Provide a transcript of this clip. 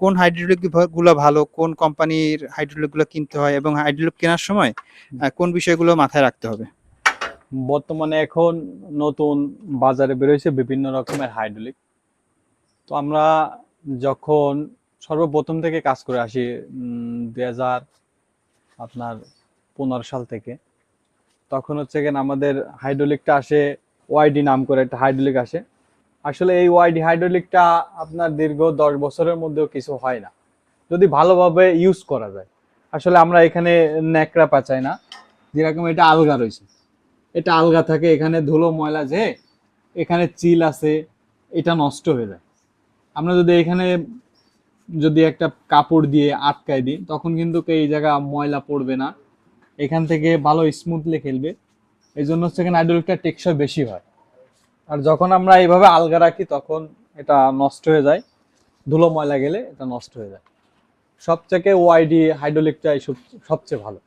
কোন হাইড্রোলিক গুলো ভালো, কোন কোম্পানির হাইড্রোলিক গুলো কিনতে হয় এবং হাইড্রোলিক কেনার সময় কোন বিষয়গুলো মাথায় রাখতে হবে? বর্তমানে এখন নতুন বাজারে বেরোয়েছে বিভিন্ন রকমের হাইড্রোলিক। তো আমরা যখন সর্বপ্রথম থেকে কাজ করে আসি 2015 সাল থেকে, তখন হচ্ছে কিনা আমাদের হাইড্রোলিকটা আসে ওয়াইডি নাম করে একটা হাইড্রোলিক আসে। আসলে এই ওয়াইডি হাইড্রোলিকটা আপনার দীর্ঘ 10 বছরের মধ্যেও কিছু হয় না যদি ভালোভাবে ইউজ করা যায়। আসলে আমরা এখানে ন্যাকড়া পাচাই না, যেরকম এটা আলগা রয়েছে, এটা আলগা থাকে, এখানে ধুলো ময়লা যে এখানে চিল আছে, এটা নষ্ট হয়ে যায়। আমরা যদি এখানে যদি একটা কাপড় দিয়ে আটকাই দিই তখন কিন্তু এই জায়গা ময়লা পড়বে না, এখান থেকে ভালো স্মুথলি খেলবে। এই জন্য হচ্ছে এখানে হাইড্রোলিকটা টেকসই বেশি হয়। আর যখন আমরা এইভাবে আলগা রাখি তখন এটা নষ্ট হয়ে যায়, ধুলো ময়লা গেলে এটা নষ্ট হয়ে যায়। সবথেকে ওয়াইডি হাইড্রোলিকটাই সবচেয়ে ভালো।